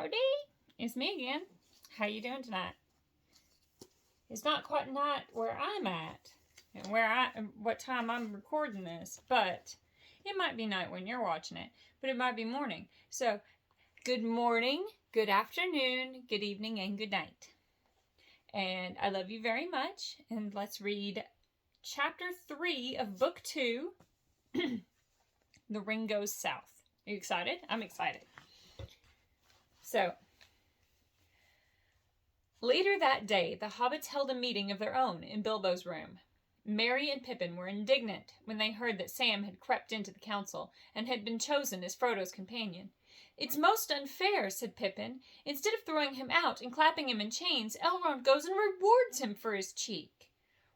Howdy, it's me again. How you doing tonight? It's not quite night where I'm at and what time I'm recording this, but it might be night when you're watching it, but it might be morning. So, good morning, good afternoon, good evening, and good night. And I love you very much, and let's read Chapter 3 of Book 2, The Ring Goes South. Are you excited? I'm excited. So, later that day, the hobbits held a meeting of their own in Bilbo's room. Merry and Pippin were indignant when they heard that Sam had crept into the council and had been chosen as Frodo's companion. "It's most unfair," said Pippin. "Instead of throwing him out and clapping him in chains, Elrond goes and rewards him for his cheek."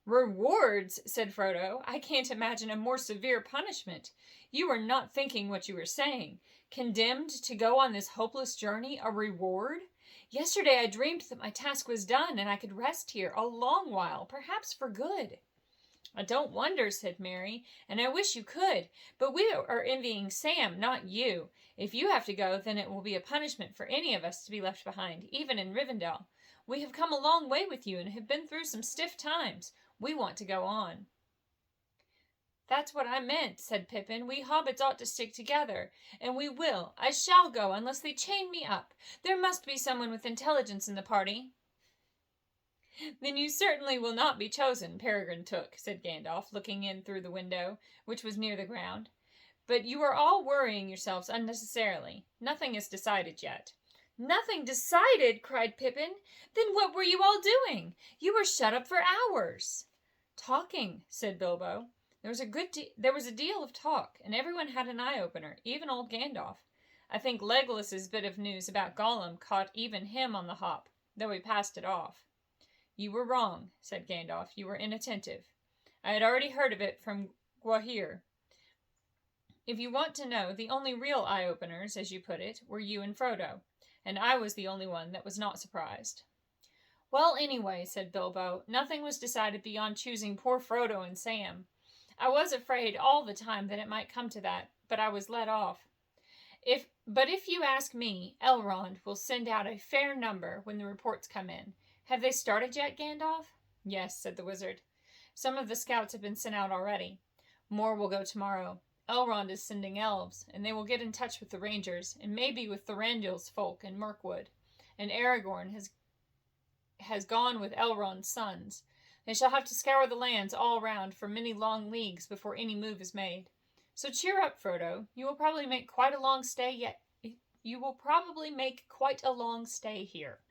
"Rewards?" said Frodo. "I can't imagine a more severe punishment. You are not thinking what you are saying. Condemned to go on this hopeless journey, a reward? Yesterday I dreamed that my task was done and I could rest here a long while, perhaps for good." "I don't wonder," said Merry, "and I wish you could. But we are envying Sam, not you. If you have to go, then it will be a punishment for any of us to be left behind, even in Rivendell. We have come a long way with you and have been through some stiff times. We want to go on." "That's what I meant," said Pippin. "We hobbits ought to stick together. And we will. I shall go, unless they chain me up. There must be someone with intelligence in the party." "Then you certainly will not be chosen, Peregrine Took," said Gandalf, looking in through the window, which was near the ground. "But you are all worrying yourselves unnecessarily. Nothing is decided yet." "Nothing decided?" cried Pippin. "Then what were you all doing? You were shut up for hours." "Talking," said Bilbo. There was a deal of talk, and everyone had an eye-opener, even old Gandalf. I think Legolas's bit of news about Gollum caught even him on the hop, though he passed it off. "You were wrong," said Gandalf. "You were inattentive. I had already heard of it from Gwaihir. If you want to know, the only real eye-openers, as you put it, were you and Frodo, and I was the only one that was not surprised." "Well, anyway," said Bilbo, "nothing was decided beyond choosing poor Frodo and Sam. I was afraid all the time that it might come to that, but I was let off. But if you ask me, Elrond will send out a fair number when the reports come in. Have they started yet, Gandalf?" "Yes," said the wizard. "Some of the scouts have been sent out already. More will go tomorrow. Elrond is sending elves, and they will get in touch with the rangers, and maybe with Thranduil's folk in Mirkwood. And Aragorn has gone with Elrond's sons. They shall have to scour the lands all round for many long leagues before any move is made. So cheer up, Frodo. You will probably make quite a long stay here."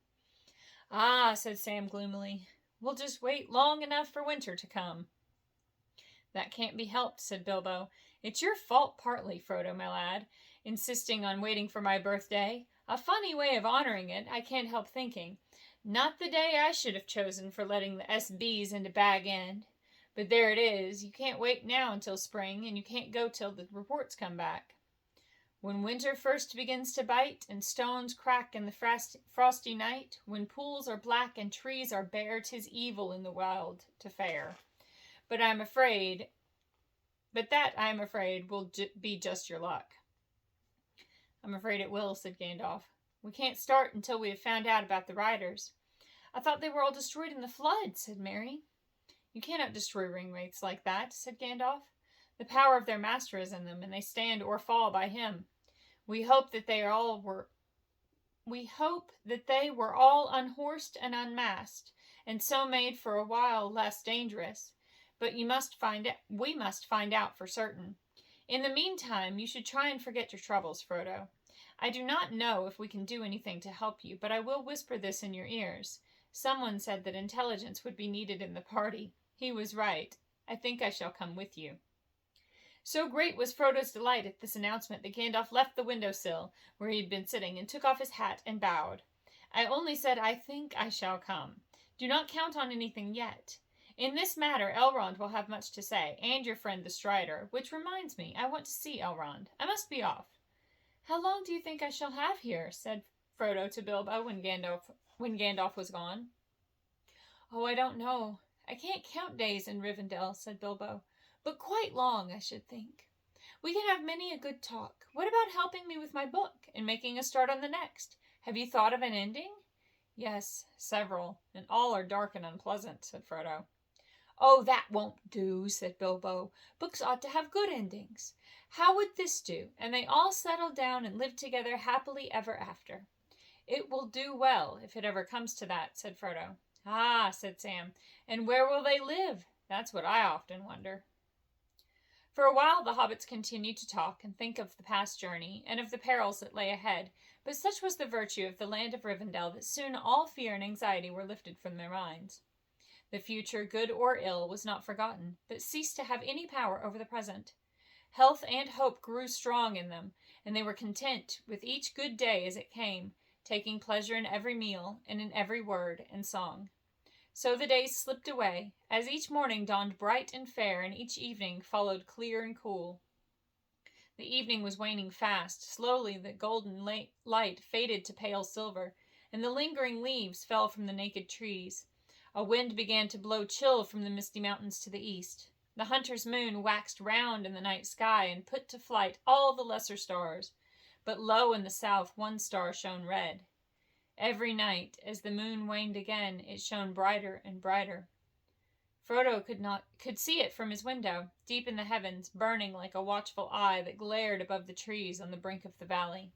"Ah," said Sam gloomily. "We'll just wait long enough for winter to come." "That can't be helped," said Bilbo. "It's your fault partly, Frodo, my lad, insisting on waiting for my birthday. A funny way of honoring it, I can't help thinking. Not the day I should have chosen for letting the SBs into Bag End. But there it is. You can't wait now until spring, and you can't go till the reports come back. When winter first begins to bite, and stones crack in the frosty night, when pools are black and trees are bare, 'tis evil in the wild to fare. But that, I'm afraid, will be just your luck." "I'm afraid it will," said Gandalf. "We can't start until we have found out about the riders." "I thought they were all destroyed in the flood," said Merry. "You cannot destroy ring-wraiths like that," said Gandalf. "The power of their master is in them, and they stand or fall by him. We hope that they were all unhorsed and unmasked, and so made for a while less dangerous. But we must find out for certain. In the meantime, you should try and forget your troubles, Frodo. I do not know if we can do anything to help you, but I will whisper this in your ears. Someone said that intelligence would be needed in the party. He was right. I think I shall come with you." So great was Frodo's delight at this announcement that Gandalf left the window-sill where he had been sitting and took off his hat and bowed. "I only said I think I shall come. Do not count on anything yet. In this matter, Elrond will have much to say, and your friend the Strider, which reminds me, I want to see Elrond. I must be off." "How long do you think I shall have here?" said Frodo to Bilbo when Gandalf was gone. "Oh, I don't know. I can't count days in Rivendell," said Bilbo. "But quite long, I should think. We can have many a good talk. What about helping me with my book, and making a start on the next? Have you thought of an ending? Yes, several, and all are dark and unpleasant, said Frodo. Oh, that won't do, said Bilbo. Books ought to have good endings. How would this do? And they all settled down and lived together happily ever after. It will do well, if it ever comes to that, said Frodo. Ah, said Sam, and where will they live? That's what I often wonder. For a while the hobbits continued to talk and think of the past journey and of the perils that lay ahead, but such was the virtue of the land of Rivendell that soon all fear and anxiety were lifted from their minds. The future, good or ill, was not forgotten, but ceased to have any power over the present. Health and hope grew strong in them, and they were content with each good day as it came, taking pleasure in every meal and in every word and song. So the days slipped away, as each morning dawned bright and fair, and each evening followed clear and cool. The evening was waning fast. Slowly the golden light faded to pale silver, and the lingering leaves fell from the naked trees. A wind began to blow chill from the misty mountains to the east. The hunter's moon waxed round in the night sky and put to flight all the lesser stars, but low in the south one star shone red. Every night, as the moon waned again, it shone brighter and brighter. Frodo could see it from his window, deep in the heavens, burning like a watchful eye that glared above the trees on the brink of the valley.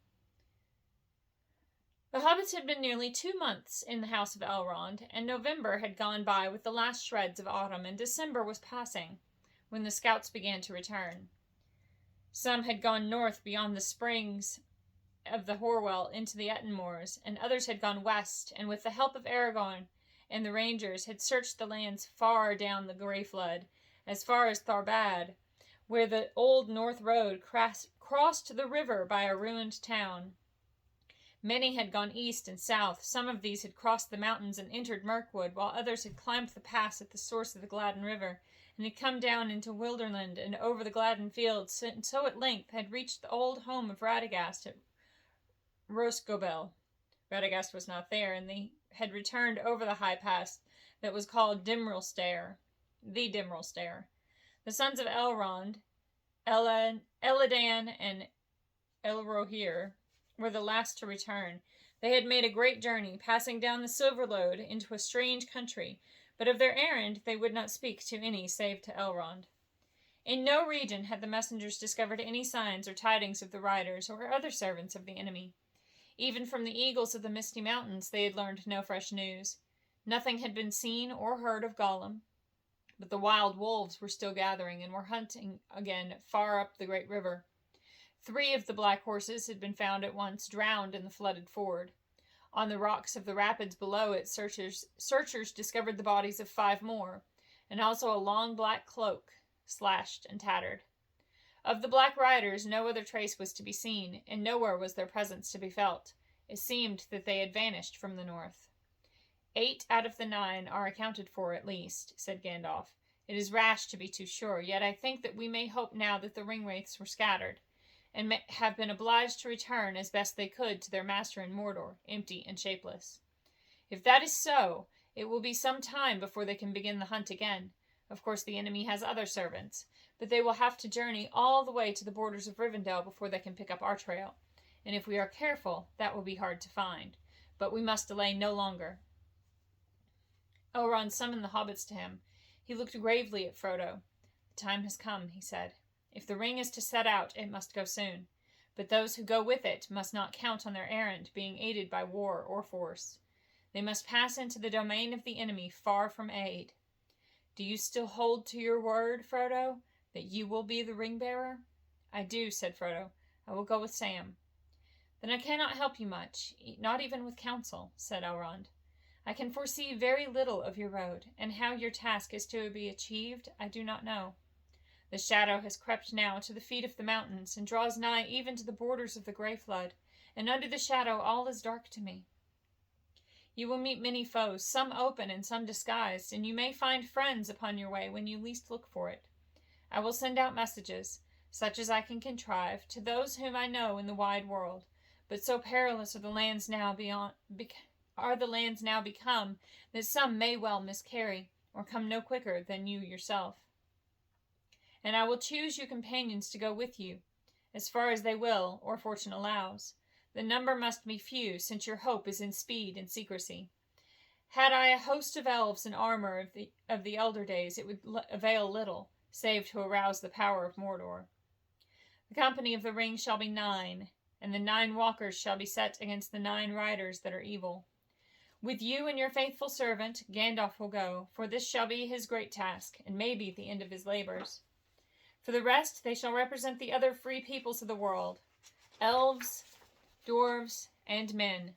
The hobbits had been nearly 2 months in the house of Elrond, and November had gone by with the last shreds of autumn, and December was passing, when the scouts began to return. Some had gone north beyond the springs of the Horwell into the Etten moors, and others had gone west, and with the help of Aragorn and the rangers had searched the lands far down the Grey Flood, as far as Tharbad, where the old north road crossed the river by a ruined town. Many had gone east and south. Some of these had crossed the mountains and entered Mirkwood, while others had climbed the pass at the source of the Gladden River, and had come down into Wilderland and over the Gladden fields, and so at length had reached the old home of Radagast at Rosgobel. Radagast was not there, and they had returned over the high pass that was called Dimril-Stair, the Dimril-Stair. The sons of Elrond, Eladan, and Elrohir were the last to return. They had made a great journey, passing down the Silverlode into a strange country, but of their errand they would not speak to any save to Elrond. In no region had the messengers discovered any signs or tidings of the riders or other servants of the enemy. Even from the eagles of the misty mountains they had learned no fresh news. Nothing had been seen or heard of Gollum, but the wild wolves were still gathering and were hunting again far up the great river. 3 of the black horses had been found at once, drowned in the flooded ford. On the rocks of the rapids below it, searchers discovered the bodies of 5 more, and also a long black cloak, slashed and tattered. Of the black riders, no other trace was to be seen, and nowhere was their presence to be felt. It seemed that they had vanished from the north. 8 out of the 9 are accounted for, at least, said Gandalf. It is rash to be too sure, yet I think that we may hope now that the ringwraiths were scattered, and have been obliged to return as best they could to their master in Mordor, empty and shapeless. If that is so, it will be some time before they can begin the hunt again. Of course the enemy has other servants, but they will have to journey all the way to the borders of Rivendell before they can pick up our trail, and if we are careful, that will be hard to find. But we must delay no longer. Elrond summoned the hobbits to him. He looked gravely at Frodo. The time has come, he said. If the ring is to set out, it must go soon. But those who go with it must not count on their errand being aided by war or force. They must pass into the domain of the enemy far from aid. Do you still hold to your word, Frodo, that you will be the ring-bearer? I do, said Frodo. I will go with Sam. Then I cannot help you much, not even with counsel, said Elrond. I can foresee very little of your road, and how your task is to be achieved, I do not know. The shadow has crept now to the feet of the mountains, and draws nigh even to the borders of the Grey Flood, and under the shadow all is dark to me. You will meet many foes, some open and some disguised, and you may find friends upon your way when you least look for it. I will send out messages, such as I can contrive, to those whom I know in the wide world, but so perilous are the lands now become that some may well miscarry, or come no quicker than you yourself. And I will choose you companions to go with you, as far as they will, or fortune allows. The number must be few, since your hope is in speed and secrecy. Had I a host of elves in armor of the elder days, it would avail little, save to arouse the power of Mordor. The company of the ring shall be 9, and the 9 walkers shall be set against the 9 riders that are evil. With you and your faithful servant, Gandalf will go, for this shall be his great task, and may be the end of his labors. For the rest, they shall represent the other free peoples of the world, elves, dwarves, and men.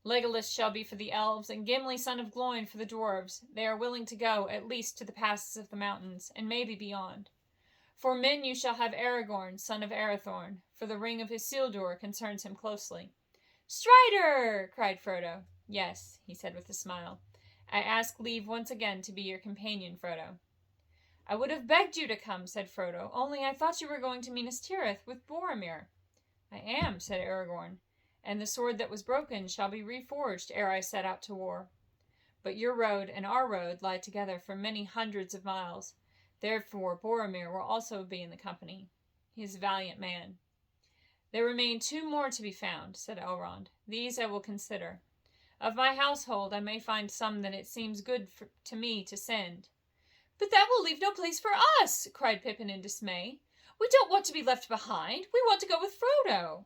Legolas shall be for the elves, and Gimli son of Gloin for the dwarves. They are willing to go, at least to the passes of the mountains, and maybe beyond. For men you shall have Aragorn, son of Arathorn, for the ring of Isildur concerns him closely. Strider! Cried Frodo. Yes, he said with a smile. I ask leave once again to be your companion, Frodo. I would have begged you to come, said Frodo, only I thought you were going to Minas Tirith with Boromir. I am, said Aragorn, and the sword that was broken shall be reforged ere I set out to war. But your road and our road lie together for many hundreds of miles. Therefore Boromir will also be in the company. He is a valiant man. There remain 2 more to be found, said Elrond. These I will consider. Of my household I may find some that it seems good to me to send. But that will leave no place for us, cried Pippin in dismay. We don't want to be left behind. We want to go with Frodo.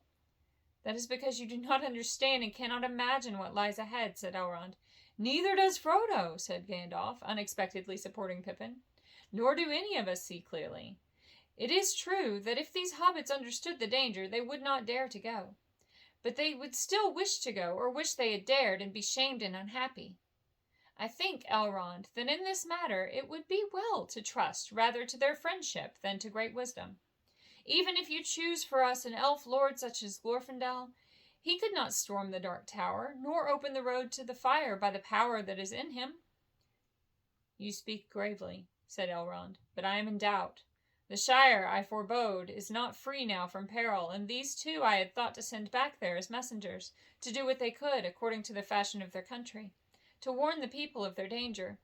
That is because you do not understand and cannot imagine what lies ahead, said Elrond. Neither does Frodo, said Gandalf, unexpectedly supporting Pippin. Nor do any of us see clearly. It is true that if these hobbits understood the danger, they would not dare to go. But they would still wish to go, or wish they had dared, and be shamed and unhappy. I think, Elrond, that in this matter it would be well to trust rather to their friendship than to great wisdom. Even if you choose for us an elf lord such as Glorfindel, he could not storm the Dark Tower, nor open the road to the fire by the power that is in him. You speak gravely, said Elrond, but I am in doubt. The Shire, I forebode, is not free now from peril, and these 2 I had thought to send back there as messengers, to do what they could according to the fashion of their country, to warn the people of their danger.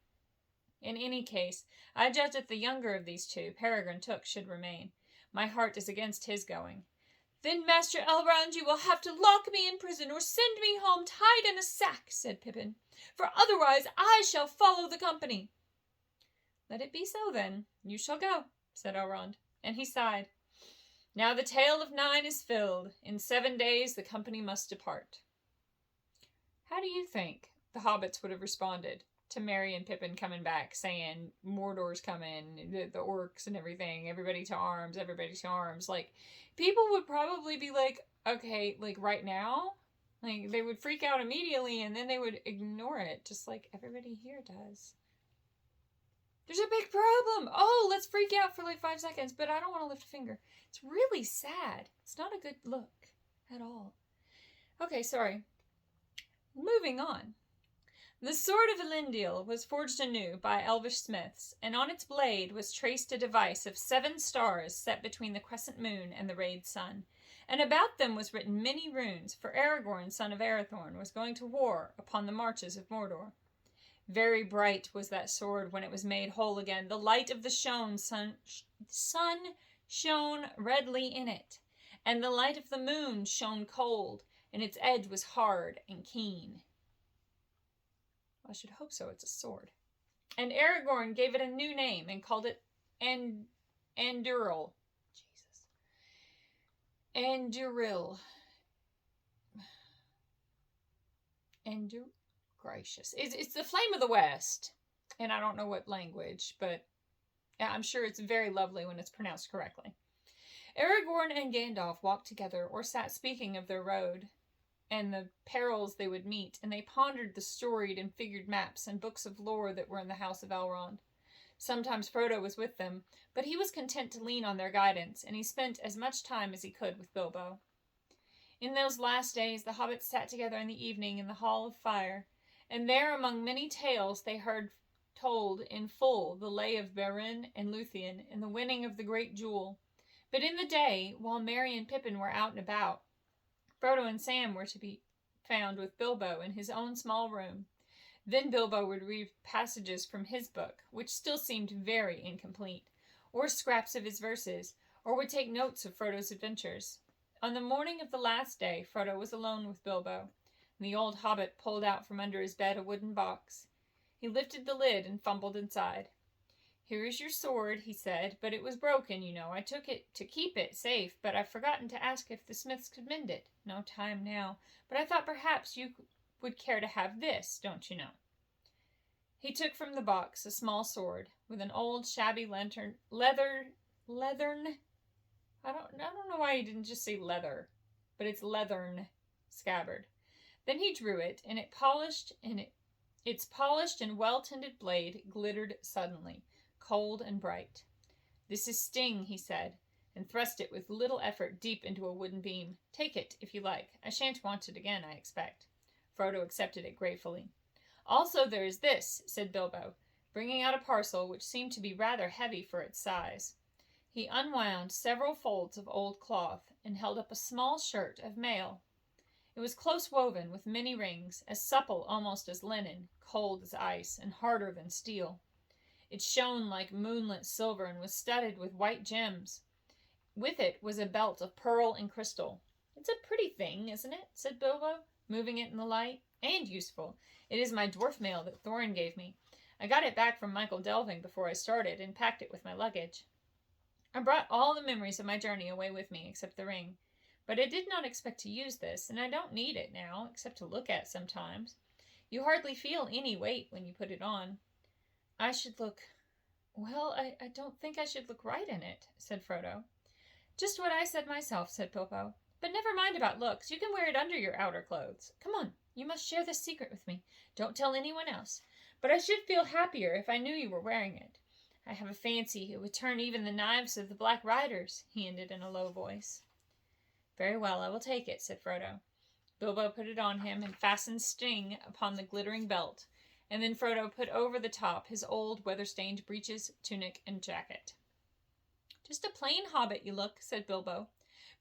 In any case, I judge that the younger of these 2, Peregrine Took, should remain. My heart is against his going. Then, Master Elrond, you will have to lock me in prison or send me home tied in a sack, said Pippin, for otherwise I shall follow the company. Let it be so, then. You shall go, said Elrond, and he sighed. Now the tale of 9 is filled. In 7 days the company must depart. How do you think the hobbits would have responded to Merry and Pippin coming back, saying Mordor's coming, the orcs and everything, everybody to arms, everybody to arms? Like, people would probably be like, okay, like right now? Like, they would freak out immediately and then they would ignore it, just like everybody here does. There's a big problem. Oh, let's freak out for like 5 seconds, but I don't want to lift a finger. It's really sad. It's not a good look at all. Okay, sorry. Moving on. The sword of Elendil was forged anew by elvish smiths, and on its blade was traced a device of 7 stars set between the crescent moon and the rayed sun, and about them was written many runes, for Aragorn, son of Arathorn, was going to war upon the marches of Mordor. Very bright was that sword when it was made whole again. The light of the sun shone redly in it, and the light of the moon shone cold, and its edge was hard and keen. I should hope so. It's a sword. And Aragorn gave it a new name and called it Anduril. Jesus. Anduril. Gracious. It's the Flame of the West. And I don't know what language, but I'm sure it's very lovely when it's pronounced correctly. Aragorn and Gandalf walked together or sat speaking of their road and the perils they would meet, and they pondered the storied and figured maps and books of lore that were in the house of Elrond. Sometimes Frodo was with them, but he was content to lean on their guidance, and he spent as much time as he could with Bilbo. In those last days the hobbits sat together in the evening in the Hall of Fire, and there among many tales they heard told in full the lay of Beren and Luthien and the winning of the great jewel. But in the day, while Merry and Pippin were out and about, Frodo and Sam were to be found with Bilbo in his own small room. Then Bilbo would read passages from his book, which still seemed very incomplete, or scraps of his verses, or would take notes of Frodo's adventures. On the morning of the last day, Frodo was alone with Bilbo, and the old hobbit pulled out from under his bed a wooden box. He lifted the lid and fumbled inside. "Here is your sword," he said, "but it was broken, you know. I took it to keep it safe, but I've forgotten to ask if the smiths could mend it. No time now, but I thought perhaps you would care to have this, don't you know?" He took from the box a small sword with an old shabby leathern. I don't know why he didn't just say leather, but it's leathern scabbard. Then he drew it, and its polished and well-tended blade glittered suddenly, cold and bright. "This is Sting," he said, and thrust it with little effort deep into a wooden beam. "Take it, if you like. I shan't want it again, I expect." Frodo accepted it gratefully. "Also there is this," said Bilbo, bringing out a parcel which seemed to be rather heavy for its size. He unwound several folds of old cloth and held up a small shirt of mail. It was close woven with many rings, as supple almost as linen, cold as ice, and harder than steel. It shone like moonlit silver and was studded with white gems. With it was a belt of pearl and crystal. "It's a pretty thing, isn't it?" said Bilbo, moving it in the light. "And useful. It is my dwarf mail that Thorin gave me. I got it back from Michael Delving before I started and packed it with my luggage. I brought all the memories of my journey away with me, except the ring. But I did not expect to use this, and I don't need it now, except to look at sometimes. You hardly feel any weight when you put it on." "I should look... Well, I don't think I should look right in it," said Frodo. "Just what I said myself," said Bilbo. "But never mind about looks. You can wear it under your outer clothes. Come on, you must share this secret with me. Don't tell anyone else. But I should feel happier if I knew you were wearing it. I have a fancy it would turn even the knives of the Black Riders," he ended in a low voice. "Very well, I will take it," said Frodo. Bilbo put it on him and fastened Sting upon the glittering belt, and then Frodo put over the top his old weather-stained breeches, tunic, and jacket. "Just a plain hobbit you look," said Bilbo,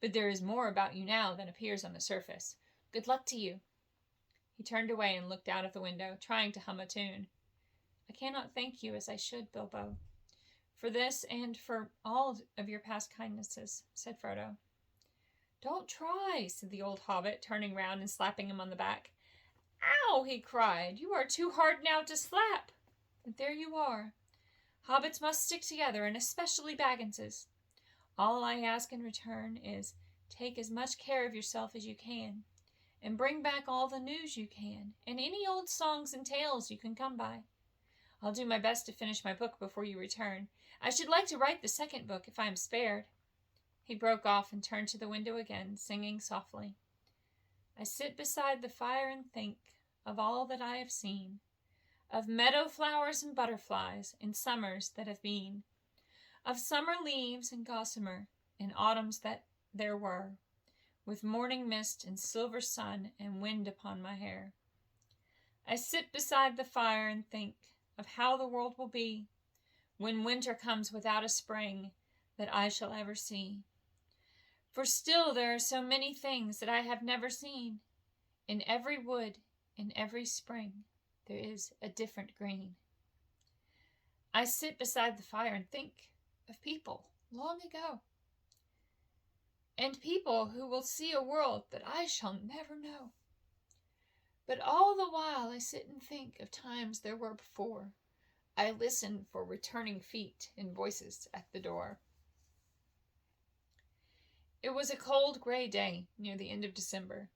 "but there is more about you now than appears on the surface. Good luck to you." He turned away and looked out of the window, trying to hum a tune. "I cannot thank you as I should, Bilbo, for this and for all of your past kindnesses," said Frodo. "Don't try," said the old hobbit, turning round and slapping him on the back. "Ow!" he cried. "You are too hard now to slap. But there you are. Hobbits must stick together, and especially Bagginses. All I ask in return is, take as much care of yourself as you can, and bring back all the news you can, and any old songs and tales you can come by. I'll do my best to finish my book before you return. I should like to write the second book if I am spared." He broke off and turned to the window again, singing softly. "I sit beside the fire and think of all that I have seen, of meadow flowers and butterflies in summers that have been, of summer leaves and gossamer in autumns that there were, with morning mist and silver sun and wind upon my hair. I sit beside the fire and think of how the world will be when winter comes without a spring that I shall ever see. For still there are so many things that I have never seen. In every wood, in every spring, there is a different green. I sit beside the fire and think of people long ago, and people who will see a world that I shall never know. But all the while I sit and think of times there were before. I listen for returning feet and voices at the door." It was a cold, gray day near the end of December.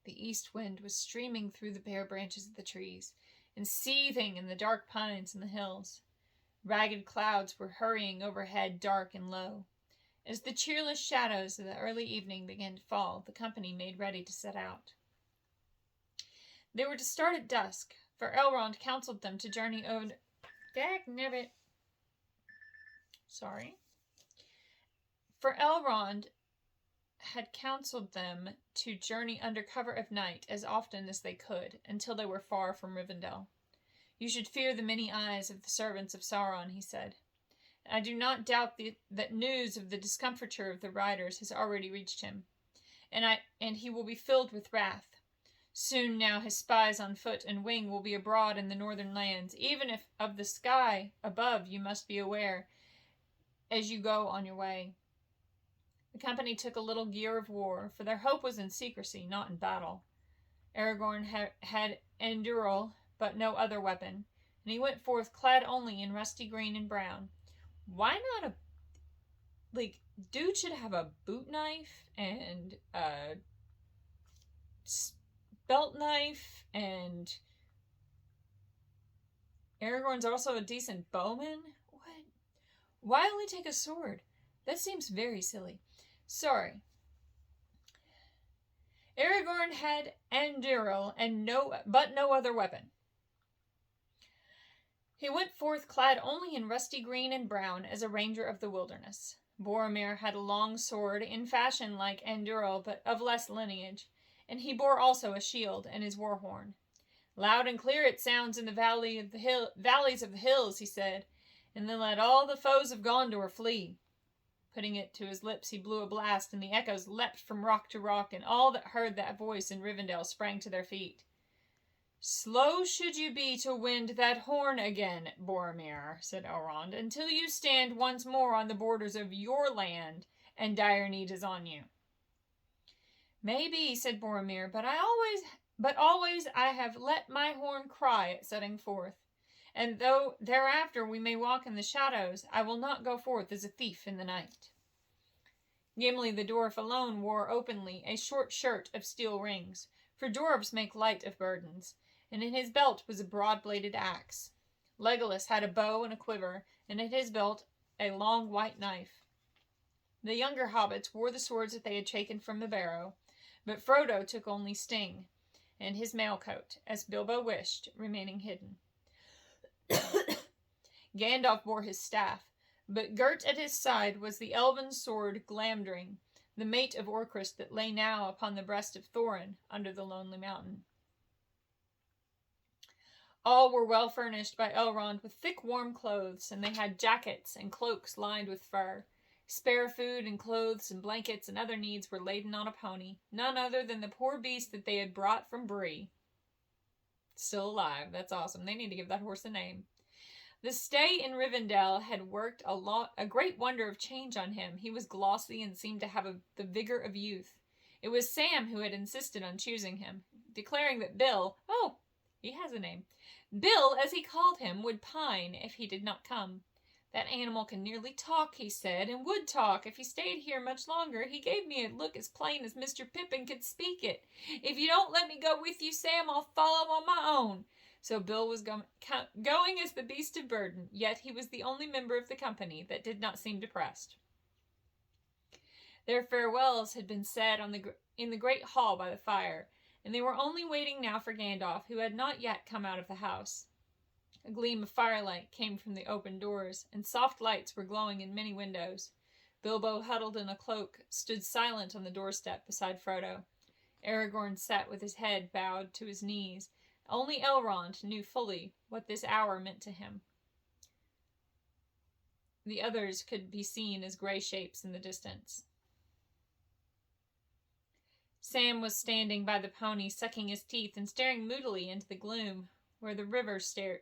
The east wind was streaming through the bare branches of the trees and seething in the dark pines in the hills. Ragged clouds were hurrying overhead, dark and low. As the cheerless shadows of the early evening began to fall, the company made ready to set out. They were to start at dusk, for Elrond counseled them to journey over... Dagnabbit. Sorry. For Elrond had counseled them to journey under cover of night as often as they could, until they were far from Rivendell. "You should fear the many eyes of the servants of Sauron," he said. "I do not doubt that news of the discomfiture of the riders has already reached him, and he will be filled with wrath. Soon now his spies on foot and wing will be abroad in the northern lands. Even if of the sky above you must be aware as you go on your way. The company took a little gear of war, for their hope was in secrecy, not in battle. Aragorn had Anduril, but no other weapon, and he went forth clad only in rusty green and brown. Why not dude should have a boot knife and a belt knife, and Aragorn's also a decent bowman? What? Why only take a sword? That seems very silly. Sorry. Aragorn had Anduril and no other weapon. He went forth clad only in rusty green and brown as a ranger of the wilderness. Boromir had a long sword in fashion like Anduril, but of less lineage, and he bore also a shield and his war horn. Loud and clear it sounds in the valleys of the hills, he said, and then let all the foes of Gondor flee. Putting it to his lips, he blew a blast, and the echoes leapt from rock to rock, and all that heard that voice in Rivendell sprang to their feet. Slow should you be to wind that horn again, Boromir, said Elrond, until you stand once more on the borders of your land, and dire need is on you. Maybe, said Boromir, but always I have let my horn cry at setting forth. And though thereafter we may walk in the shadows, I will not go forth as a thief in the night. Gimli the dwarf alone wore openly a short shirt of steel rings, for dwarves make light of burdens, and in his belt was a broad-bladed axe. Legolas had a bow and a quiver, and at his belt a long white knife. The younger hobbits wore the swords that they had taken from the barrow, but Frodo took only Sting, and his mail coat, as Bilbo wished, remaining hidden. Gandalf bore his staff, but girt at his side was the elven sword Glamdring, the mate of Orcrist that lay now upon the breast of Thorin under the lonely mountain. All were well furnished by Elrond with thick warm clothes, and they had jackets and cloaks lined with fur. Spare food and clothes and blankets and other needs were laden on a pony, none other than the poor beast that they had brought from Bree. Still alive. That's awesome. They need to give that horse a name. The stay in Rivendell had worked a great wonder of change on him. He was glossy and seemed to have the vigor of youth. It was Sam who had insisted on choosing him, declaring that Bill, he has a name, Bill, as he called him, would pine if he did not come. That animal can nearly talk, he said, and would talk if he stayed here much longer. He gave me a look as plain as Mr. Pippin could speak it. If you don't let me go with you, Sam, I'll follow on my own. So Bill was going as the beast of burden, yet he was the only member of the company that did not seem depressed. Their farewells had been said in the great hall by the fire, and they were only waiting now for Gandalf, who had not yet come out of the house. A gleam of firelight came from the open doors, and soft lights were glowing in many windows. Bilbo, huddled in a cloak, stood silent on the doorstep beside Frodo. Aragorn sat with his head bowed to his knees. Only Elrond knew fully what this hour meant to him. The others could be seen as gray shapes in the distance. Sam was standing by the pony, sucking his teeth and staring moodily into the gloom, where the river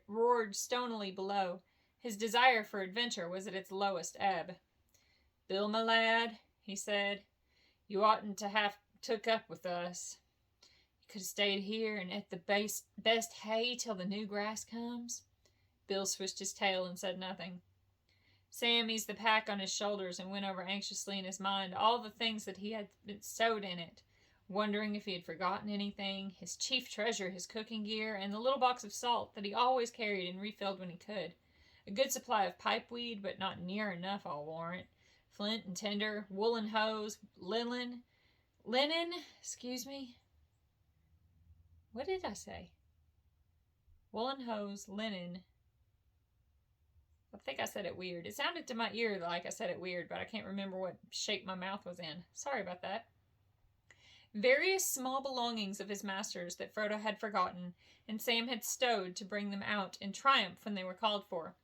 roared stonily below. His desire for adventure was at its lowest ebb. "Bill, my lad," he said, "you oughtn't to have took up with us. You could have stayed here and ate the best hay till the new grass comes." Bill swished his tail and said nothing. Sam eased the pack on his shoulders and went over anxiously in his mind all the things that he had been stowed in it, wondering if he had forgotten anything, his chief treasure, his cooking gear, and the little box of salt that he always carried and refilled when he could. A good supply of pipeweed, but not near enough, I'll warrant. Flint and tinder, woolen hose, linen, what did I say? Woolen hose, linen. I think I said it weird. It sounded to my ear like I said it weird, but I can't remember what shape my mouth was in. Sorry about that. Various small belongings of his master's that Frodo had forgotten, and Sam had stowed to bring them out in triumph when they were called for.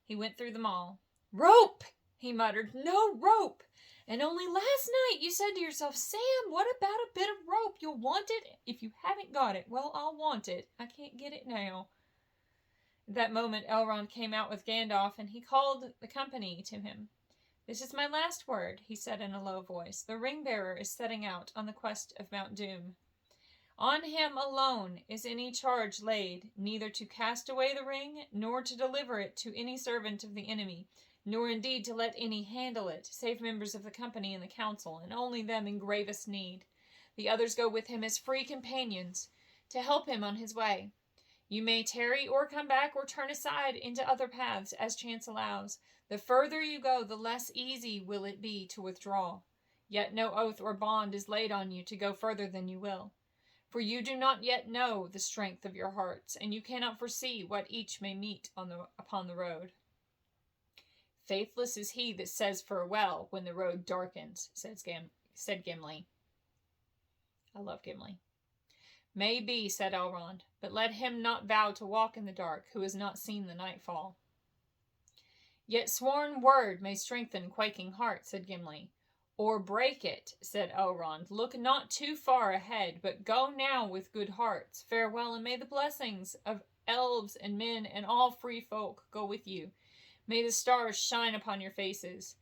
He went through them all. "Rope!" he muttered. "No rope! And only last night you said to yourself, 'Sam, what about a bit of rope? You'll want it if you haven't got it.' Well, I'll want it. I can't get it now." At that moment Elrond came out with Gandalf, and he called the company to him. "This is my last word," he said in a low voice. "The ring-bearer is setting out on the quest of Mount Doom. On him alone is any charge laid, neither to cast away the ring, nor to deliver it to any servant of the enemy, nor indeed to let any handle it, save members of the company and the council, and only them in gravest need. The others go with him as free companions, to help him on his way. You may tarry or come back or turn aside into other paths as chance allows. The further you go, the less easy will it be to withdraw. Yet no oath or bond is laid on you to go further than you will. For you do not yet know the strength of your hearts, and you cannot foresee what each may meet upon the road." "Faithless is he that says farewell when the road darkens," said Gimli. I love Gimli. "May be," said Elrond, "but let him not vow to walk in the dark who has not seen the nightfall." "Yet sworn word may strengthen quaking heart," said Gimli. "Or break it," said Elrond. "Look not too far ahead, but go now with good hearts. Farewell, and may the blessings of elves and men and all free folk go with you. May the stars shine upon your faces."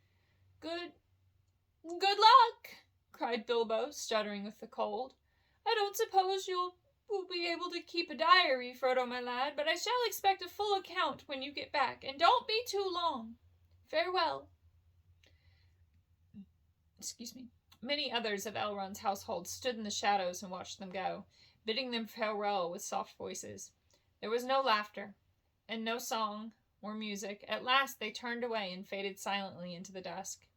Good luck," cried Bilbo, stuttering with the cold. "I don't suppose you will be able to keep a diary, Frodo, my lad, but I shall expect a full account when you get back, and don't be too long. Farewell." Many others of Elrond's household stood in the shadows and watched them go, bidding them farewell with soft voices. There was no laughter, and no song or music. At last they turned away and faded silently into the dusk.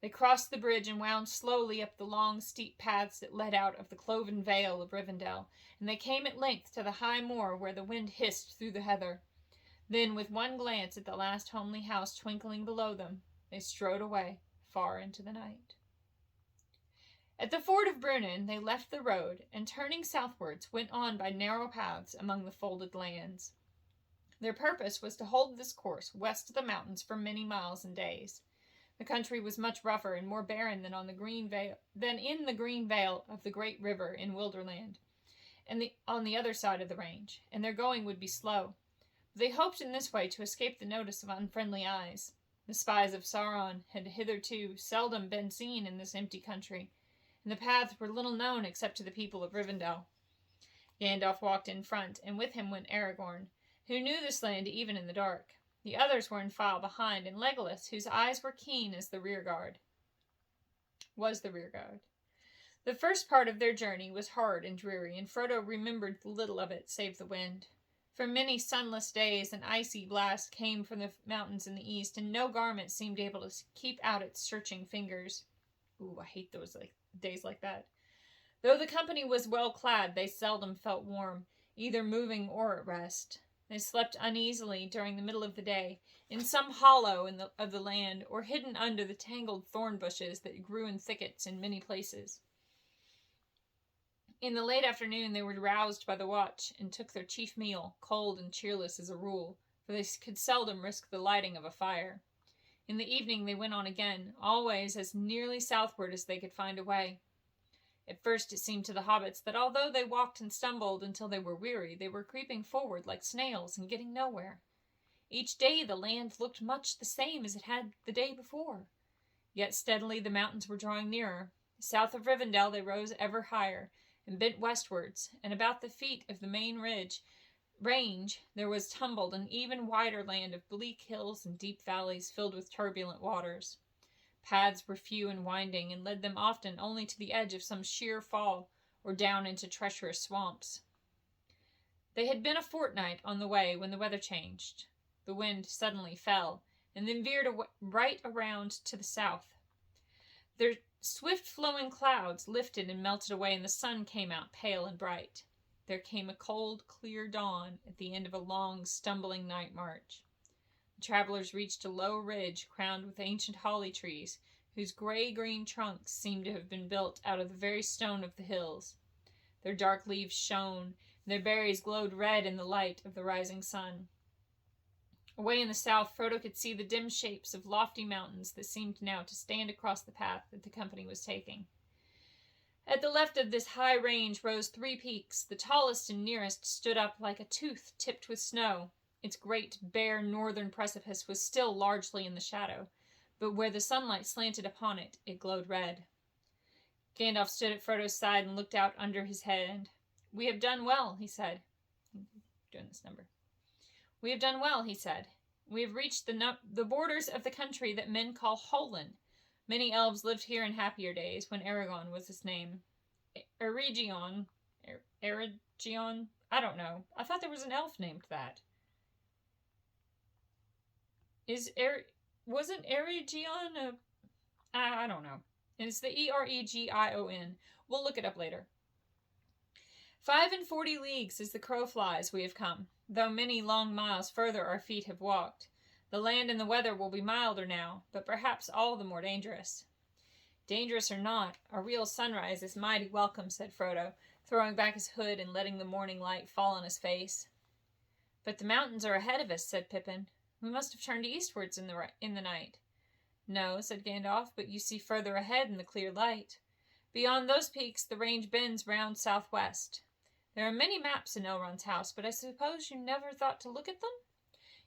They crossed the bridge and wound slowly up the long, steep paths that led out of the cloven vale of Rivendell, and they came at length to the high moor where the wind hissed through the heather. Then, with one glance at the last homely house twinkling below them, they strode away far into the night. At the ford of Brunnen they left the road, and turning southwards went on by narrow paths among the folded lands. Their purpose was to hold this course west of the mountains for many miles and days. The country was much rougher and more barren than in the green vale of the great river in Wilderland, and on the other side of the range, and their going would be slow. But they hoped in this way to escape the notice of unfriendly eyes. The spies of Sauron had hitherto seldom been seen in this empty country, and the paths were little known except to the people of Rivendell. Gandalf walked in front, and with him went Aragorn, who knew this land even in the dark. The others were in file behind, and Legolas, whose eyes were keen as the rear guard. The first part of their journey was hard and dreary, and Frodo remembered little of it save the wind. For many sunless days an icy blast came from the mountains in the east, and no garment seemed able to keep out its searching fingers. Ooh, I hate those days like that. Though the company was well clad, they seldom felt warm, either moving or at rest. They slept uneasily during the middle of the day, in some hollow of the land, or hidden under the tangled thorn bushes that grew in thickets in many places. In the late afternoon they were roused by the watch, and took their chief meal, cold and cheerless as a rule, for they could seldom risk the lighting of a fire. In the evening they went on again, always as nearly southward as they could find a way. At first it seemed to the hobbits that although they walked and stumbled until they were weary, they were creeping forward like snails and getting nowhere. Each day the land looked much the same as it had the day before. Yet steadily the mountains were drawing nearer. South of Rivendell they rose ever higher, and bent westwards, and about the feet of the main range there was tumbled an even wider land of bleak hills and deep valleys filled with turbulent waters. Paths were few and winding, and led them often only to the edge of some sheer fall, or down into treacherous swamps. They had been a fortnight on the way when the weather changed. The wind suddenly fell, and then veered right around to the south. Their swift-flowing clouds lifted and melted away, and the sun came out pale and bright. There came a cold, clear dawn at the end of a long, stumbling night march. The travelers reached a low ridge crowned with ancient holly trees, whose gray-green trunks seemed to have been built out of the very stone of the hills. Their dark leaves shone, and their berries glowed red in the light of the rising sun. Away in the south, Frodo could see the dim shapes of lofty mountains that seemed now to stand across the path that the company was taking. At the left of this high range rose 3 peaks. The tallest and nearest stood up like a tooth tipped with snow. Its great, bare northern precipice was still largely in the shadow, but where the sunlight slanted upon it, it glowed red. Gandalf stood at Frodo's side and looked out under his head. "We have done well," he said. Doing this number. "We have done well," he said. "We have reached the borders of the country that men call Holen. Many elves lived here in happier days, when Aragon was his name. Eregion. Eregion? I don't know. I thought there was an elf named that. Wasn't Eregion a... I don't know. And it's the Eregion. We'll look it up later. 45 leagues as the crow flies we have come, though many long miles further our feet have walked. The land and the weather will be milder now, but perhaps all the more dangerous." "Dangerous or not, a real sunrise is mighty welcome," said Frodo, throwing back his hood and letting the morning light fall on his face. "But the mountains are ahead of us," said Pippin. "We must have turned eastwards in the night." "No," said Gandalf, "but you see further ahead in the clear light. Beyond those peaks the range bends round southwest. There are many maps in Elrond's house, but I suppose you never thought to look at them?"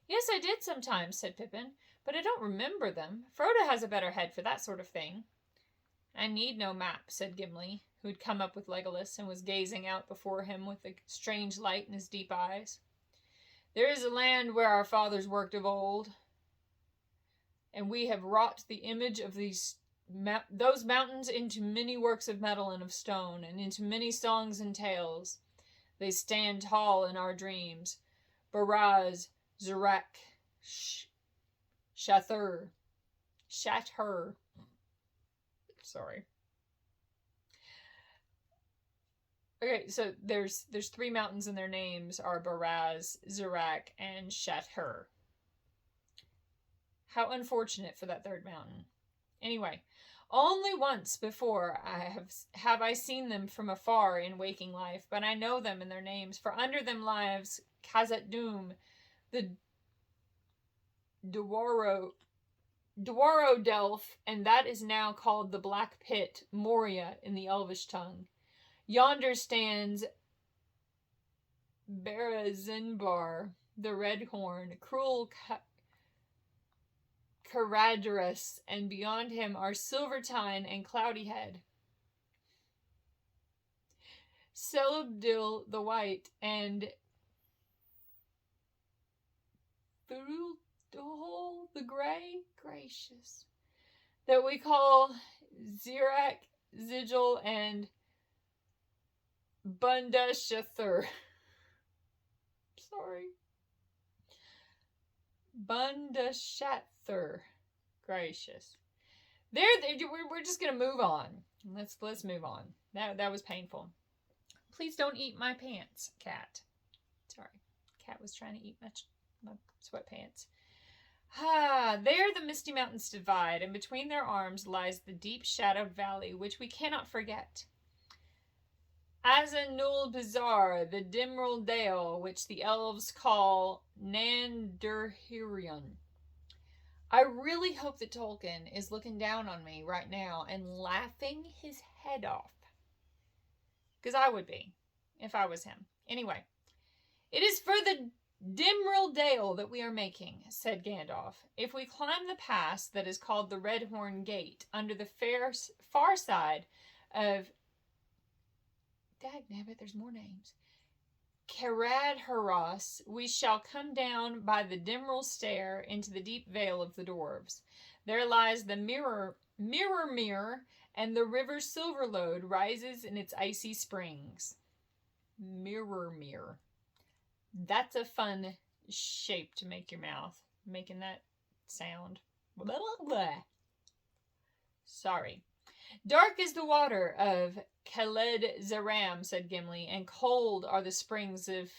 "Yes, I did sometimes," said Pippin, "but I don't remember them. Frodo has a better head for that sort of thing." "I need no map," said Gimli, who had come up with Legolas and was gazing out before him with a strange light in his deep eyes. "There is a land where our fathers worked of old, and we have wrought the image of those mountains into many works of metal and of stone, and into many songs and tales. They stand tall in our dreams. Baraz, Zurak, Shathur. Sorry. Okay, so there's 3 mountains and their names are Baraz, Zurak, and Shathur. How unfortunate for that 3rd mountain. Anyway, only once before have I seen them from afar in waking life, but I know them and their names, for under them lies Khazad-dûm, the Dwarrodelf, and that is now called the Black Pit, Moria in the Elvish tongue. Yonder stands Barazinbar, the Red Horn, cruel Caradhras, and beyond him are Silvertine and Cloudyhead, Celebdil the White, and Thurildol the Grey. Gracious. That we call Zirak, Zigil, and Bundashathur. Sorry. Bundashathur. Gracious. We're just gonna move on. Let's move on. That was painful. Please don't eat my pants, cat. Sorry. Cat was trying to eat my sweatpants. There the misty mountains divide, and between their arms lies the deep shadowed valley, which we cannot forget. Azanul Bizarre, the Dimral Dale, which the elves call Nandurhirion. I really hope that Tolkien is looking down on me right now and laughing his head off. Because I would be, if I was him. Anyway, it is for the Dimral Dale that we are making, said Gandalf. If we climb the pass that is called the Redhorn Gate under the far side of... Dagnabbit, there's more names. Caradhras, we shall come down by the Dimral Stair into the deep vale of the dwarves. There lies the Mirror, and the river Silverlode rises in its icy springs. Mirror. That's a fun shape to make your mouth. Making that sound. Blah, blah, blah. Sorry. Dark is the water of Khaled Zaram, said Gimli, and cold are the springs of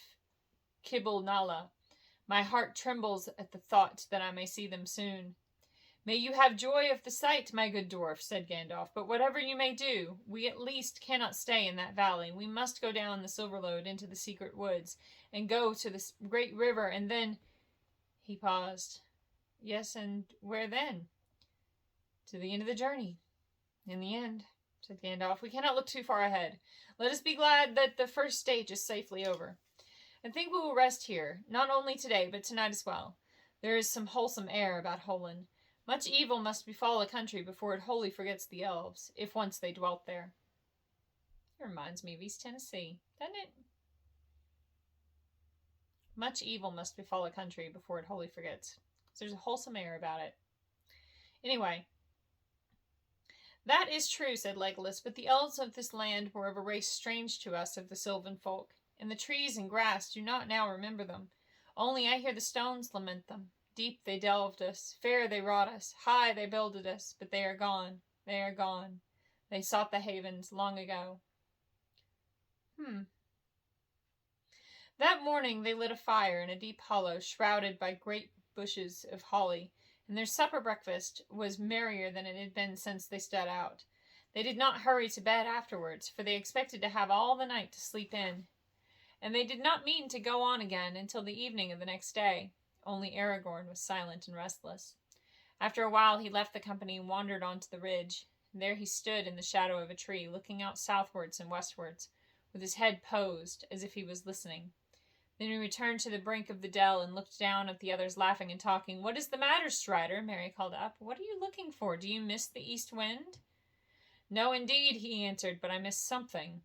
Kibble Nala. My heart trembles at the thought that I may see them soon. May you have joy of the sight, my good dwarf, said Gandalf, but whatever you may do, we at least cannot stay in that valley. We must go down the Silverlode into the secret woods, and go to the great river, and then... He paused. Yes, and where then? To the end of the journey. In the end, said Gandalf, we cannot look too far ahead. Let us be glad that the first stage is safely over. I think we will rest here, not only today, but tonight as well. There is some wholesome air about Holen. Much evil must befall a country before it wholly forgets the elves, if once they dwelt there. It reminds me of East Tennessee, doesn't it? Much evil must befall a country before it wholly forgets. There's a wholesome air about it. Anyway, that is true, said Legolas, but the elves of this land were of a race strange to us of the sylvan folk, and the trees and grass do not now remember them. Only I hear the stones lament them. Deep they delved us, fair they wrought us, high they builded us, but they are gone, they are gone. They sought the havens long ago. That morning they lit a fire in a deep hollow shrouded by great bushes of holly, and their supper breakfast was merrier than it had been since they set out. They did not hurry to bed afterwards, for they expected to have all the night to sleep in, and they did not mean to go on again until the evening of the next day. Only Aragorn was silent and restless. After a while he left the company and wandered on to the ridge. There he stood in the shadow of a tree, looking out southwards and westwards, with his head posed, as if he was listening. Then he returned to the brink of the dell and looked down at the others laughing and talking. "What is the matter, Strider?" Merry called up. "What are you looking for? Do you miss the east wind?" "No, indeed," he answered, "but I miss something.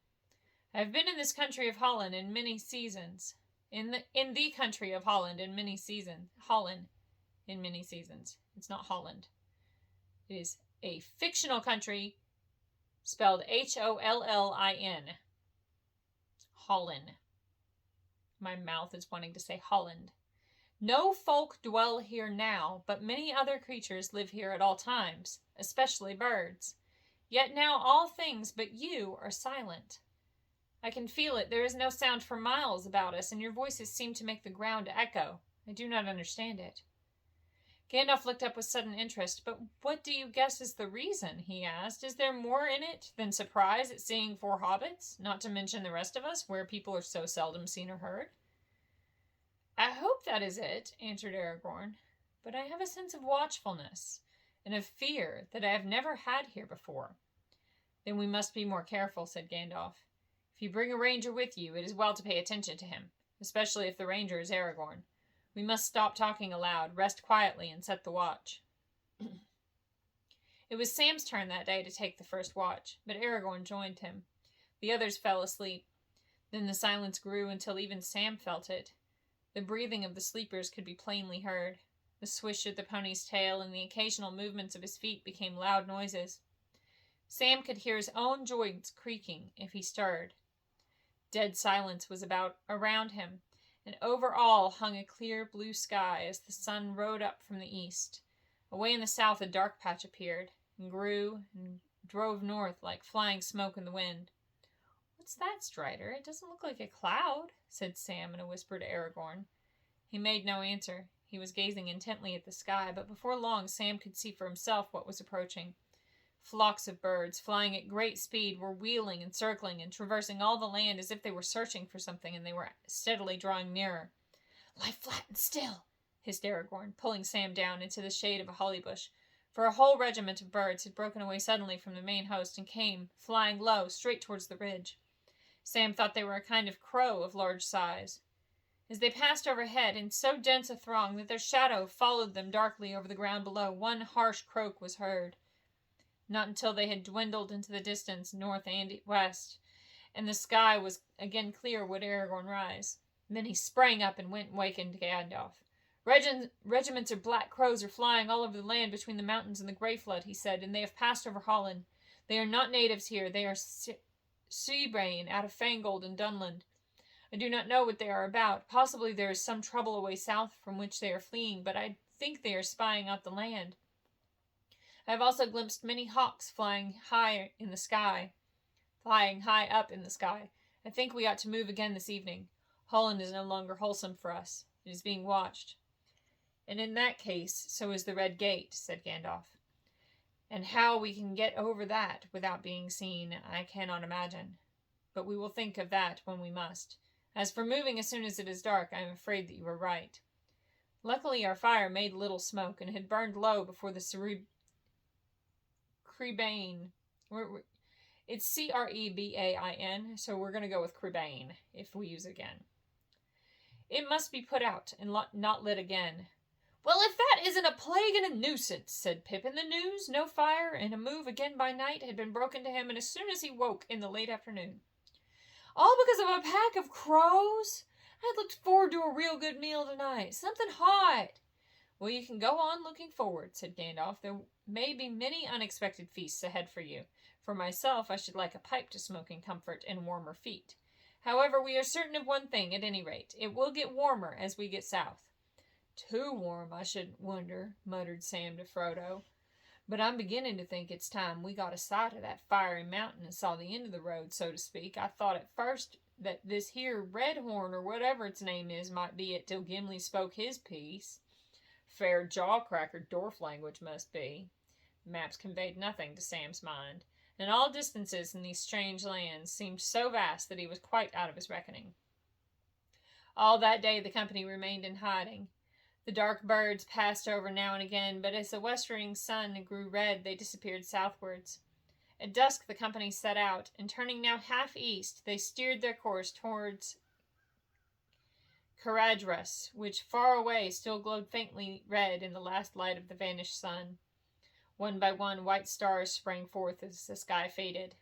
I have been in this country of Holland in many seasons. In the country of Holland in many seasons. Holland in many seasons. It's not Holland. It is a fictional country spelled Hollin. Holland. My mouth is wanting to say Holland. No folk dwell here now, but many other creatures live here at all times, especially birds. Yet now all things but you are silent. I can feel it. There is no sound for miles about us, and your voices seem to make the ground echo. I do not understand it." Gandalf looked up with sudden interest. "But what do you guess is the reason?" he asked. "Is there more in it than surprise at seeing 4 hobbits, not to mention the rest of us, where people are so seldom seen or heard?" "I hope that is it," answered Aragorn, "but I have a sense of watchfulness and of fear that I have never had here before." "Then we must be more careful," said Gandalf. "If you bring a ranger with you, it is well to pay attention to him, especially if the ranger is Aragorn. We must stop talking aloud, rest quietly, and set the watch." It was Sam's turn that day to take the first watch, but Aragorn joined him. The others fell asleep. Then the silence grew until even Sam felt it. The breathing of the sleepers could be plainly heard. The swish of the pony's tail and the occasional movements of his feet became loud noises. Sam could hear his own joints creaking if he stirred. Dead silence was around him, and over all hung a clear blue sky as the sun rode up from the east. Away in the south a dark patch appeared, and grew and drove north like flying smoke in the wind. "What's that, Strider? It doesn't look like a cloud," said Sam in a whisper to Aragorn. He made no answer. He was gazing intently at the sky, but before long Sam could see for himself what was approaching. Flocks of birds, flying at great speed, were wheeling and circling and traversing all the land as if they were searching for something, and they were steadily drawing nearer. "Lie flat and still," hissed Aragorn, pulling Sam down into the shade of a holly bush, for a whole regiment of birds had broken away suddenly from the main host and came, flying low, straight towards the ridge. Sam thought they were a kind of crow of large size. As they passed overhead in so dense a throng that their shadow followed them darkly over the ground below, one harsh croak was heard. Not until they had dwindled into the distance, north and west, and the sky was again clear, would Aragorn rise. Then he sprang up and went and wakened Gandalf. Regiments of black crows are flying all over the land between the mountains and the Grey Flood," he said, "and they have passed over Holland. They are not natives here. They are Seabrain out of Fangold and Dunland. I do not know what they are about. Possibly there is some trouble away south from which they are fleeing, but I think they are spying out the land. I have also glimpsed many hawks flying high up in the sky. I think we ought to move again this evening. Holland is no longer wholesome for us. It is being watched." "And in that case, so is the Red Gate," said Gandalf. "And how we can get over that without being seen, I cannot imagine. But we will think of that when we must. As for moving as soon as it is dark, I am afraid that you are right." Luckily our fire made little smoke, and had burned low before the Crebain. It's Crebain, so we're going to go with Crebain if we use it again. "It must be put out and not lit again. Well, if that isn't a plague and a nuisance, said Pippin. The news, no fire, and a move again by night had been broken to him, and as soon as he woke in the late afternoon. All because of a pack of crows? I looked forward to a real good meal tonight. Something hot. Well, you can go on looking forward, said Gandalf. There may be many unexpected feasts ahead for you. For myself, I should like a pipe to smoke in comfort and warmer feet. However, we are certain of one thing, at any rate. It will get warmer as we get south. Too warm, I shouldn't wonder, muttered Sam to Frodo. But I'm beginning to think it's time we got a sight of that fiery mountain and saw the end of the road, so to speak. I thought at first that this here Redhorn, or whatever its name is, might be it till Gimli spoke his piece. Fair jaw-cracker dwarf language must be. The maps conveyed nothing to Sam's mind, and all distances in these strange lands seemed so vast that he was quite out of his reckoning. All that day the company remained in hiding. The dark birds passed over now and again, but as the westering sun grew red, they disappeared southwards. At dusk the company set out, and turning now half east, they steered their course towards Caradhras, which far away still glowed faintly red in the last light of the vanished sun. One by one white stars sprang forth as the sky faded.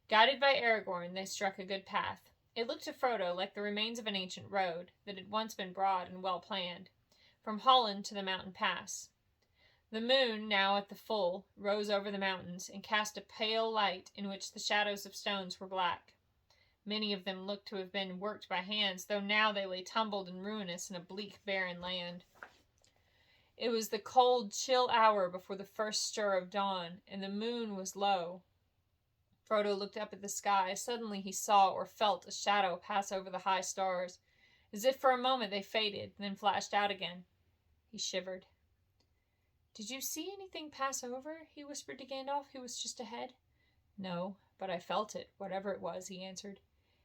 Guided by Aragorn, they struck a good path. It looked to Frodo like the remains of an ancient road that had once been broad and well planned, from Holland to the mountain pass. The moon, now at the full, rose over the mountains and cast a pale light in which the shadows of stones were black. Many of them looked to have been worked by hands, though now they lay tumbled and ruinous in a bleak, barren land. It was the cold, chill hour before the first stir of dawn, and the moon was low. Frodo looked up at the sky. Suddenly he saw or felt a shadow pass over the high stars. As if for a moment they faded, then flashed out again. He shivered. "Did you see anything pass over?" he whispered to Gandalf, who was just ahead. "No, but I felt it, whatever it was," he answered.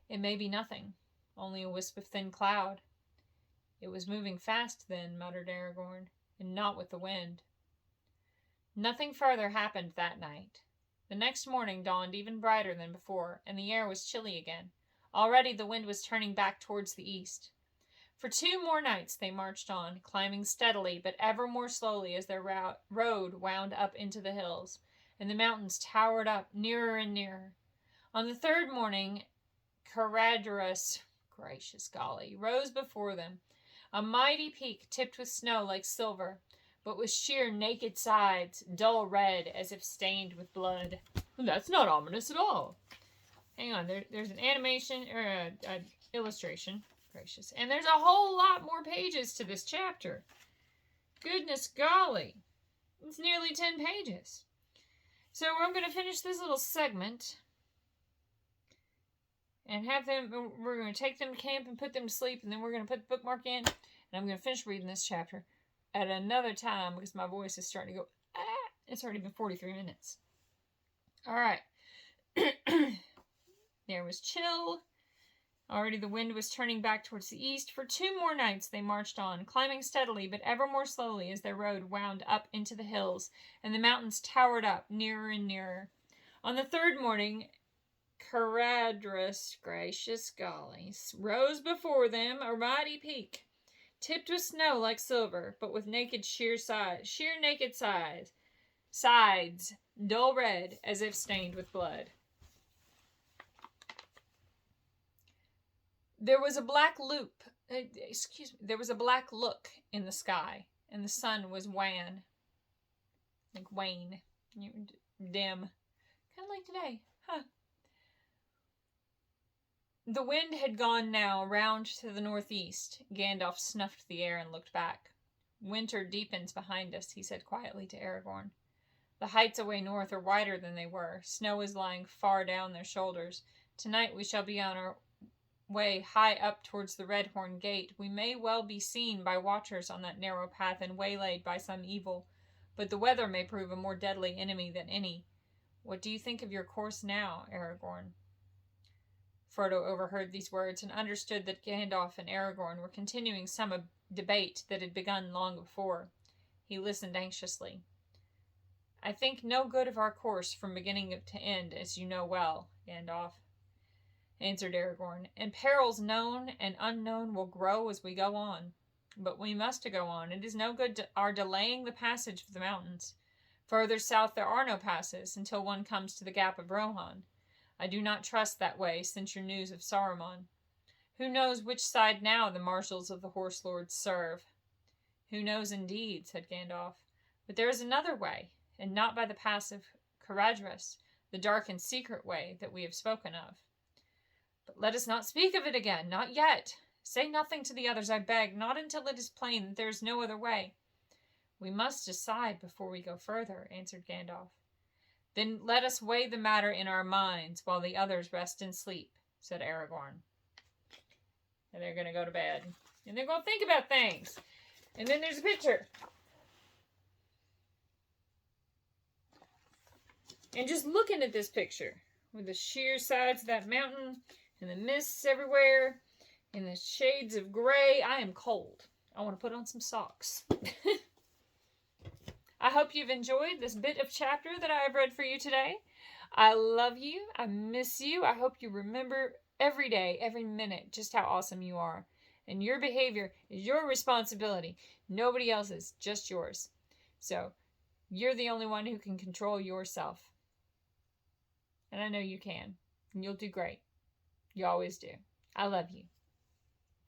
"It may be nothing, only a wisp of thin cloud." "It was moving fast then," muttered Aragorn, "and not with the wind." Nothing further happened that night. The next morning dawned even brighter than before, and the air was chilly again. Already the wind was turning back towards the east. For 2 more nights they marched on, climbing steadily but ever more slowly as their road wound up into the hills, and the mountains towered up nearer and nearer. On the 3rd morning, Caradhras, gracious golly, rose before them, a mighty peak tipped with snow like silver, but with sheer naked sides, dull red as if stained with blood. That's not ominous at all. Hang on, there's an animation, or an illustration. Gracious. And there's a whole lot more pages to this chapter. Goodness golly. It's nearly 10 pages. So I'm going to finish this little segment and we're going to take them to camp and put them to sleep, and then we're going to put the bookmark in, and I'm going to finish reading this chapter at another time because my voice is starting to go, It's already been 43 minutes. All right. There was chill. Already the wind was turning back towards the east. For 2 more nights they marched on, climbing steadily but ever more slowly as their road wound up into the hills, and the mountains towered up nearer and nearer. On the 3rd morning, Caradhras, gracious golly, rose before them, a mighty peak, tipped with snow like silver, but with sheer naked sides, dull red as if stained with blood. There was a black look in the sky, and the sun was wan. Like wane. Dim. Kind of like today. Huh. The wind had gone now round to the northeast. Gandalf snuffed the air and looked back. "Winter deepens behind us," he said quietly to Aragorn. "The heights away north are wider than they were. Snow is lying far down their shoulders. Tonight we shall be on our way high up towards the Redhorn Gate. We may well be seen by watchers on that narrow path and waylaid by some evil, but the weather may prove a more deadly enemy than any. What do you think of your course now, Aragorn?" Frodo overheard these words and understood that Gandalf and Aragorn were continuing some debate that had begun long before. He listened anxiously. "I think no good of our course from beginning to end, as you know well, Gandalf," answered Aragorn, "and perils known and unknown will grow as we go on. But we must go on. It is no good our delaying the passage of the mountains. Further south there are no passes until one comes to the gap of Rohan. I do not trust that way since your news of Saruman. Who knows which side now the marshals of the horse lords serve? Who knows indeed, said Gandalf. But there is another way, and not by the pass of Caradhras, the dark and secret way that we have spoken of. But let us not speak of it again, not yet. Say nothing to the others, I beg, not until it is plain that there is no other way. We must decide before we go further, answered Gandalf. Then let us weigh the matter in our minds while the others rest and sleep, said Aragorn. And they're going to go to bed. And they're going to think about things. And then there's a picture. And just looking at this picture, with the sheer sides of that mountain, and the mists everywhere, and the shades of gray, I am cold. I want to put on some socks. I hope you've enjoyed this bit of chapter that I have read for you today. I love you. I miss you. I hope you remember every day, every minute, just how awesome you are. And your behavior is your responsibility. Nobody else's, just yours. So, you're the only one who can control yourself. And I know you can. And you'll do great. You always do. I love you.